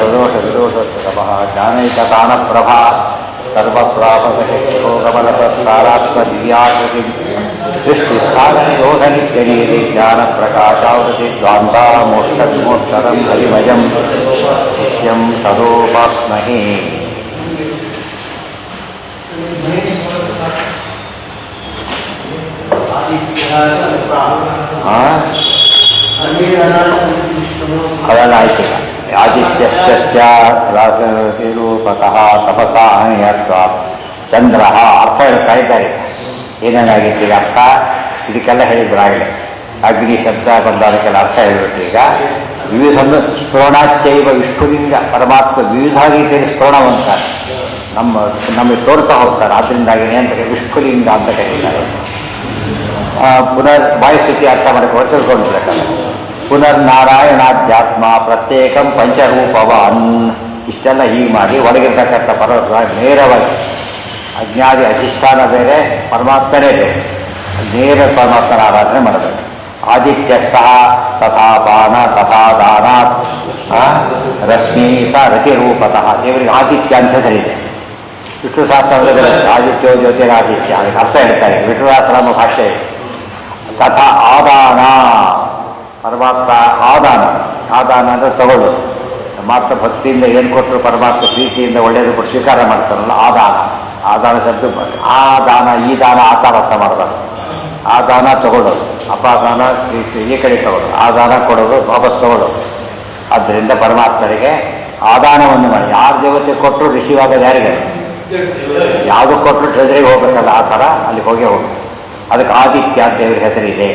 ಹೃದೋಷ ಜ್ಞಾನೈಕತಾನ ಪ್ರಭಾ ಸರ್ವಪ್ರಾಪಕಮಲಸಾರಾತ್ಮದಿವ್ಯಾಕೃತಿ ಸೃಷ್ಟಿಸ್ಥಾನಯೋಧನಿತ್ಯನೀತಿ ಜ್ಞಾನ ಪ್ರಕಾಶಾವೃತಿ ದ್ವಾಂತಾ ಮೋಕ್ಷರಂ ಹರಿಮಯಂ ನಿತ್ಯಂ ಸದೋಪಾಸ್ಮಹೇ. ಅದೆಲ್ಲ ಆಯ್ತಿಲ್ಲ. ಆದಿತ್ಯಶ್ಚರೂಪತಃ ತಪಸಾ ಅನಿಯತ್ವ ಚಂದ್ರ ಅರ್ಥ ಹೇಳ್ತಾ ಇದ್ದಾರೆ. ಏನೇನಾಗಿತ್ತು ಈಗ ಅರ್ಥ? ಇದಕ್ಕೆಲ್ಲ ಹೇಳಿದ್ರಾಗಲೇ ಅಗ್ನಿ ಶಬ್ದ ಬಂದದಕ್ಕೆಲ್ಲ ಅರ್ಥ ಹೇಳಿಬಿಟ್ಟು ಈಗ ವಿವಿಧ ಸ್ತೋಣಾಚೈವ ವಿಷ್ಣುಲಿಂಗ ಪರಮಾತ್ಮ ವಿವಿಧ ರೀತಿಯಲ್ಲಿ ಸ್ತೋಣವಂತಾರೆ. ನಮಗೆ ತೋರ್ತಾ ಹೋಗ್ತಾರೆ. ಆದ್ದರಿಂದಾಗಿನೇ ಅಂತ ವಿಷ್ಣುಲಿಂಗ ಅಂತ ಕರೀತಾರೆ. ಪುನರ್ ವಾಯುಸ್ಥಿತಿ ಅರ್ಥ ಮಾಡಕ್ಕೆ ತಿಳ್ಕೊಂಡಿರ್ಬೇಕಲ್ಲ. ಪುನರ್ನಾರಾಯಣಾಧ್ಯಾತ್ಮ ಪ್ರತ್ಯೇಕಂ ಪಂಚರೂಪವಾನ್. ಇಷ್ಟೆಲ್ಲ ಹೀಗೆ ಮಾಡಿ ಒಳಗಿರ್ತಕ್ಕಂಥ ಪರ್ವತ ನೇರವಾಗಿ ಅಜ್ಞಾದಿ ಅಧಿಷ್ಠಾನ ಬೇರೆ, ಪರಮಾತ್ಮನೇ ಬೇರೆ, ನೇರ ಪರಮಾತ್ಮನ ಆರಾಧನೆ ಮಾಡಬೇಕು. ಆದಿತ್ಯ ಸಹ ತಥಾ ಬಾಣ ತಥಾ ದಾನಾತ್ ರಶ್ಮಿ ಸ ರತಿರೂಪತಃ. ದೇವರಿಗೆ ಆದಿತ್ಯ ಅಂತ ಹೆಸರಿದೆ. ವಿಷ್ಣು ಸಹಸ್ರನಾಮದಲ್ಲಿ ಆದಿತ್ಯೋ ಜ್ಯೋತಿರಾದಿತ್ಯ ಅದಕ್ಕೆ ಅರ್ಥ ಹೇಳ್ತಾರೆ. ವಿಷ್ಣು ಸಹಸ್ರನಾಮ ಭಾಷೆ ತಥಾ ಆದಾನ. ಪರಮಾತ್ಮ ಆದಾನ. ಆದಾನ ಅಂದರೆ ತಗೊಳ್ಳೋದು. ಮಾತ್ರ ಭಕ್ತಿಯಿಂದ ಏನು ಕೊಟ್ಟರು ಪರಮಾತ್ಮ ಪ್ರೀತಿಯಿಂದ ಒಳ್ಳೆಯದು ಕೊಟ್ಟು ಸ್ವೀಕಾರ ಮಾಡ್ತಾರಲ್ಲ ಆದಾನ. ಆದಾನ ಶಬ್ದ ಆ ದಾನ ಈ ದಾನ ಆ ಥರ ಅರ್ಥ ಮಾಡಬಾರ್ದು. ಆ ದಾನ ತಗೊಳ್ಳೋದು, ಅಪಾದಾನ ಈ ಕಡೆ ತಗೊಳ್ಳೋದು, ಆ ದಾನ ಕೊಡೋದು, ವಾಪಸ್ ತಗೊಳ್ಳೋದು. ಆದ್ದರಿಂದ ಪರಮಾತ್ಮರಿಗೆ ಆದಾನವನ್ನು ಮಾಡಿ ಯಾರು ದೇವತೆ ಕೊಟ್ಟರು ರಿಸೀವ್ ಆಗೋದು ಯಾರಿಗೆ? ಯಾವುದು ಕೊಟ್ಟರು ಟ್ರೆಜರಿಗೆ ಹೋಗ್ಬೇಕಲ್ಲ ಆ ಥರ ಅಲ್ಲಿ ಹೋಗೇ ಹೋಗ್ಬೇಕು. ಅದಕ್ಕೆ ಆದಿತ್ಯ ದೇವರ ಹೆಸರಿದೆ.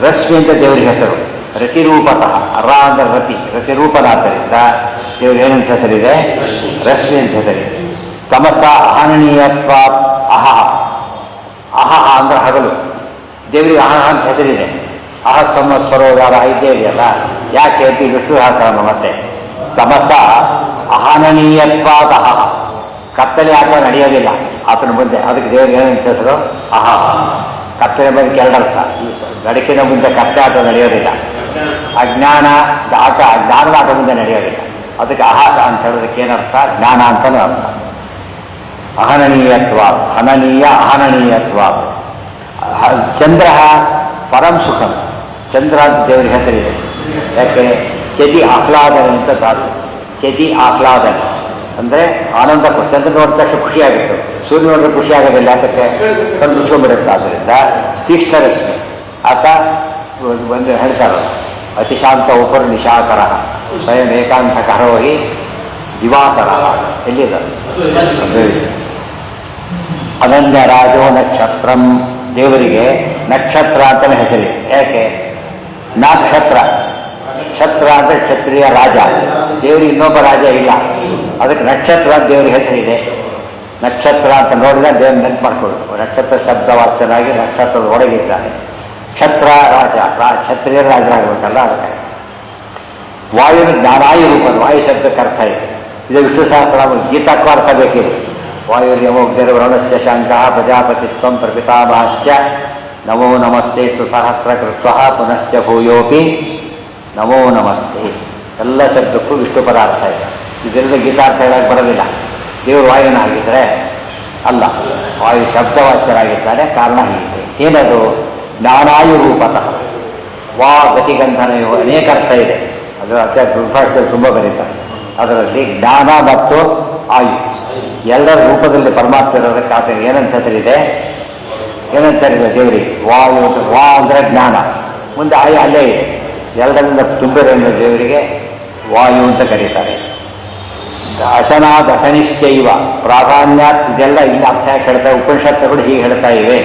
ರಶ್ಮಿ ಅಂತ ದೇವರಿಗೆ ಹೆಸರು. ರತಿರೂಪತಃ ರ ಅಂದರೆ ರತಿ, ರತಿರೂಪನಾದ್ದರಿಂದ ದೇವರು ಏನಂತ ಹೆಸರಿದೆ? ರಶ್ಮಿ ಅಂತ ಹೆಸರಿದೆ. ತಮಸ ಅಹನನೀಯತ್ವ ಅಹಹ. ಅಹಹ ಅಂದ್ರೆ ಹಗಲು. ದೇವರಿಗೆ ಅಹಹ ಅಂತ ಹೆಸರಿದೆ. ಅಹ ಸಂವತ್ಸರೋದಾರ ಇದ್ದೇ ಇದೆಯಲ್ಲ. ಯಾಕೆ ಅಂತ ವಿಷ್ಣು ಸಹಸ್ರನಾಮ ಮತ್ತೆ ತಮಸ ಅಹನನೀಯತ್ವಾದ ಅಹಹ. ಕತ್ತಲೆ ಆಟ ನಡೆಯೋದಿಲ್ಲ ಆತನ ಮುಂದೆ. ಅದಕ್ಕೆ ದೇವರಿಗೆ ಏನಂತ ಹೆಸರು? ಅಹಹ. ಕತ್ತಲೆ ಬಗ್ಗೆ ಎರಡರ್ಥ. ಬೆಳಕಿನ ಮುಂದೆ ಕತ್ತೆ ಆಟ ನಡೆಯೋದಿಲ್ಲ. ಅಜ್ಞಾನ ಆಟ, ಜ್ಞಾನದ ಆಟ ಮುಂದೆ ನಡೆಯೋದಿಲ್ಲ. ಅದಕ್ಕೆ ಅಹಾಸ ಅಂತ ಹೇಳೋದಕ್ಕೆ ಏನರ್ಥ? ಜ್ಞಾನ ಅಂತಲೂ ಅರ್ಥ. ಅಹನನೀಯತ್ವ, ಹನನೀಯ ಅಹನನೀಯತ್ವ. ಚಂದ್ರ ಪರಂ ಸುಖಂ. ಚಂದ್ರ ಅಂತ ದೇವರಿಗೆ ಹೆಸರಿದೆ. ಯಾಕೆ? ಚದಿ ಆಹ್ಲಾದನೆ ಅಂತ ಸಾಕು. ಚದಿ ಆಹ್ಲಾದನೆ ಅಂದರೆ ಆನಂದ. ಚಂದ್ರ ನೋಡಿದ ತಕ್ಷಣ ಖುಷಿಯಾಗುತ್ತೆ. ಸೂರ್ಯ ನೋಡಿದ್ರೆ ಖುಷಿ ಆಗೋದಿಲ್ಲ. ಯಾಕಕ್ಕೆ? ಕಂಡುಕೊಂಡ್ಬಿಡುತ್ತೆ. ಆದ್ದರಿಂದ ತೀಕ್ಷ್ಣ ರಶ್ಮಿ. ಆತ ಒಂದು ಹೇಳ್ತಾರಲ್ಲ, ಅತಿಶಾಂತ ಉಪರ್ ನಿಶಾಕರ ಸ್ವಯಂ ಏಕಾಂತ ಕರೋಹಿ ದಿವಾಕರ. ಎಲ್ಲಿದ ಅನನ್ಯ ರಾಜೋ ನಕ್ಷತ್ರಂ. ದೇವರಿಗೆ ನಕ್ಷತ್ರ ಅಂತಲೇ ಹೆಸರಿದೆ. ಯಾಕೆ? ನಕ್ಷತ್ರ ಕ್ಷತ್ರ ಅಂದರೆ ಕ್ಷತ್ರಿಯ ರಾಜ. ದೇವರಿಗೆ ಇನ್ನೊಬ್ಬ ರಾಜ ಇಲ್ಲ. ಅದಕ್ಕೆ ನಕ್ಷತ್ರ ದೇವರಿಗೆ ಹೆಸರಿದೆ. ನಕ್ಷತ್ರ ಅಂತ ನೋಡಿದ್ರೆ ದೇವ್ರ ನೆನ್ಪು ಮಾಡ್ಕೊಳ್ಬೇಕು. ನಕ್ಷತ್ರ ಶಬ್ದವಾಚನಾಗಿ ನಕ್ಷತ್ರದ ಒಳಗಿದ್ದಾನೆ. ಕ್ಷತ್ರ ರಾಜ, ಕ್ಷತ್ರಿಯ ರಾಜರಾಗಬೇಕಲ್ಲ. ಅದಕ್ಕೆ ವಾಯುವಿನ ಜ್ಞಾನಾಯು ರೂಪದ ವಾಯು ಶಬ್ದಕ್ಕೆ ಅರ್ಥ ಇದೆ. ಇದು ವಿಷ್ಣು ಸಹಸ್ರನಾಮ ಗೀತಕ್ಕೂ ಅರ್ಥ ಬೇಕಿದೆ. ವಾಯುರ್ಯಮೋಗ್ಧರ ವರುಣಸ್ಯ ಶಂಕಃ ಪ್ರಜಾಪತಿ ಸ್ವಂ ಪ್ರಪಿತಾಮಹಶ್ಚ ನಮೋ ನಮಸ್ತೆ ತು ಸಹಸ್ರ ಕೃತ್ವ ಪುನಶ್ಚ ಭೂಯೋಪಿ ನಮೋ ನಮಸ್ತೆ. ಎಲ್ಲ ಶಬ್ದಕ್ಕೂ ವಿಷ್ಣು ಪದಾರ್ಥ ಇದೆ. ಇದರಿಂದ ಗೀತಾರ್ಥ ಹೇಳಕ್ಕೆ ಬರೋದಿಲ್ಲ. ದೇವರು ವಾಯುವಿನ ಆಗಿದ್ದರೆ ಅಲ್ಲ, ವಾಯು ಶಬ್ದವಾಚ್ಯರಾಗಿದ್ದಾನೆ. ಕಾರಣ ಹೀಗಿದೆ. ಏನದು? ಜ್ಞಾನಾಯು ರೂಪತಃ. ವಾ ಗತಿಗಂಧನೆಯು ಅನೇಕ ಅರ್ಥ ಇದೆ. ಅದರ ಅತ್ಯ ದುರ್ಭಾಷೆಯಲ್ಲಿ ತುಂಬ ಬರೀತಾರೆ. ಅದರಲ್ಲಿ ಜ್ಞಾನ ಮತ್ತು ಆಯು ಎಲ್ಲರ ರೂಪದಲ್ಲಿ ಪರಮಾತ್ಮ ಇರೋದಕ್ಕೆ ಆತನಿಗೆ ಏನಂತ ಹೆಸರಿದೆ? ಏನಂತ ಹೇಳಿದೆ ದೇವರಿಗೆ? ವಾಯು. ವಾ ಅಂದರೆ ಜ್ಞಾನ, ಮುಂದೆ ಆಯು ಅಲ್ಲೇ ಇದೆ. ಎಲ್ಲರಿಂದ ತುಂಬಿರೋ ದೇವರಿಗೆ ವಾಯು ಅಂತ ಕರೀತಾರೆ. ಅಶನಾದ್ ಅಶನಿಶ್ಚೈವ ಪ್ರಾಧಾನ್ಯ. ಇದೆಲ್ಲ ಇಲ್ಲಿ ಅರ್ಥ ಯಾಕೆ ಹೇಳ್ತಾರೆ? ಉಪನಿಷತ್ತುಗಳು ಹೀಗೆ ಹೇಳ್ತಾ ಇವೆ.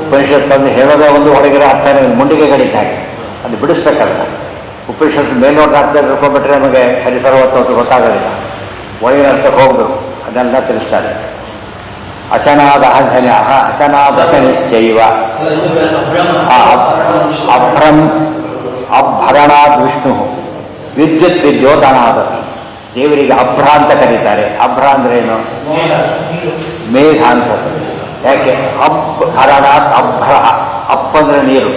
ಉಪನಿಷತ್ತನ್ನು ಹೇಳೋದೇ ಒಂದು, ಹೊರಗಿರೋ ಅರ್ಥ ಮುಂಡಿಗೆ ಗಡಿತಾಗೆ ಅದು ಬಿಡಿಸ್ಬೇಕಲ್ಲ. ಉಪನಿಷತ್ತು ಮೇಲ್ನೋಟ ಅರ್ಥ ತಿಳ್ಕೊಂಡ್ಬಿಟ್ರೆ ನಮಗೆ ಹರಿಸರ್ವತ್ತು ಗೊತ್ತಾಗೋದಿಲ್ಲ. ಒಳಗಿನ ಅರ್ಥಕ್ಕೆ ಹೋಗ್ಬೇಕು. ಅದೆಲ್ಲ ತಿಳಿಸ್ತಾರೆ. ಅಶನಾದ ಅಹಧನ್ಯ ಅಶನಾದ ಅಶನಿಶ್ಚೈವ ಅಭ್ರಂ ಅಭರಣಾದ್ ವಿಷ್ಣು ವಿದ್ಯುತ್ ವಿದ್ಯೋತನಾದ. ದೇವರಿಗೆ ಅಭ್ರ ಅಂತ ಕರೀತಾರೆ. ಅಭ್ರ ಅಂದ್ರೇನು? ಮೇಘ ಅಂತ. ಯಾಕೆ? ಅಭರಣಾತ್ ಅಭ್ರ. ಅಪ್ಪ ಅಂದ್ರೆ ನೀರು,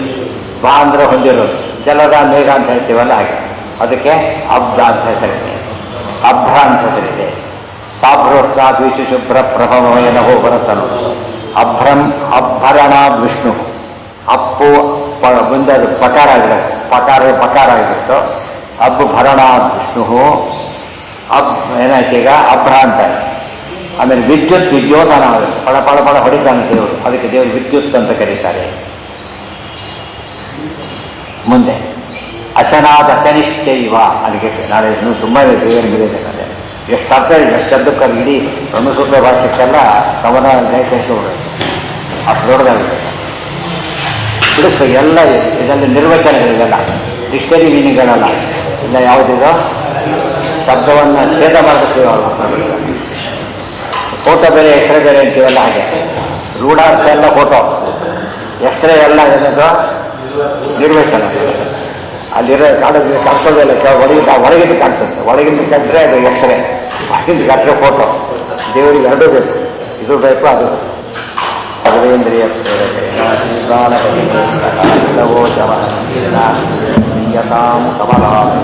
ಬಾ ಅಂದ್ರೆ ಹೊಂದಿರೋದು. ಜಲದ ಮೇಘ ಅಂತ ಹೇಳ್ತೀವಲ್ಲ ಹಾಗೆ. ಅದಕ್ಕೆ ಅಬ್ಧ ಅಂತ ಹೆಸರಿದೆ, ಅಭ್ರ ಅಂತ ಹೆಸರಿದೆ. ಸಾಭ್ರೋತ್ಸ ದ್ವಿಷು ಶುಭ್ರ ಪ್ರಭವಯನಹೋ ಬರುತ್ತನು. ಅಭ್ರಂ ಅಭರಣಾದ್ ವಿಷ್ಣು. ಅಪ್ಪು ಮುಂದೆ ಅದು ಪಕಾರ ಆಗಿರುತ್ತೆ, ಪಕಾರ ಆಗಿತ್ತು. ಅಬ್ಬು ಭರಣಾದ್ ವಿಷ್ಣು. ಏನಾಯ್ತು ಈಗ ಅಭ್ರ ಅಂತ. ಆಮೇಲೆ ವಿದ್ಯೋತನ ಪಳ ಪಳ ಪಳ ಹೊಡಿತಾನೆ ದೇವರು, ಅದಕ್ಕೆ ದೇವರು ವಿದ್ಯುತ್ ಅಂತ ಕರೀತಾರೆ. ಮುಂದೆ ಅಶನಾದ ಅಶನಿಶ್ಚೈವ, ಅದಕ್ಕೆ ನಾಳೆ ಇನ್ನೂ ತುಂಬ ದೇವರ ಮೇಲೆ ಎಷ್ಟು ಅರ್ಥ ಇದೆ, ಎಷ್ಟು ಶಬ್ದಕ್ಕೆ ಇಡೀ ಬ್ರಹ್ಮಸೂತ್ರ ಭಾಷೆಕ್ಕೆಲ್ಲ ಕವನ ನೇತೃತ್ವ ಅಷ್ಟು ದೊಡ್ಡದಾಗಿದೆ. ಬಿಡಿಸ್ತು ಎಲ್ಲ ಇದೆಲ್ಲ ನಿರ್ವಚನಗಳಿಗೆಲ್ಲ ಡಿಕ್ಷನರಿ ಮೀನಿಂಗ್ಗಳಲ್ಲ. ಇಲ್ಲ ಯಾವುದಿದೋ ಶಬ್ದವನ್ನು ಛೇದ ಮಾಡಬೇಕು. ಫೋಟೋ ಬೇರೆ ಎಕ್ಸ್ರೇ ಬೇರೆ ಅಂತೀವಲ್ಲ ಹಾಗೆ. ರೂಢಾರ್ಥ ಎಲ್ಲ ಫೋಟೋ, ಎಕ್ಸ್ರೇ ಎಲ್ಲ ಏನದು ನಿರ್ವಚನ. ಅಲ್ಲಿರೋ ಕಾಣಿಸೋದಿಲ್ಲ, ಒಳಗಿಂದ ಕಾಣಿಸುತ್ತೆ. ಒಳಗಿಂದ ಕಟ್ಟರೆ ಅದು ಎಕ್ಸ್ರೇ, ಹೊರಗಿಂದ ಕಟ್ಟರೆ ಫೋಟೋ. ದೇವರಿಗೆ ಎರಡೂ ಬೇಕು, ಇದು ಬೇಕು ಅದು. ಸರ್ವೇಂದ್ರಿಯ ಪ್ರೇರಕೇಣ ಕಮಲಾಲಯ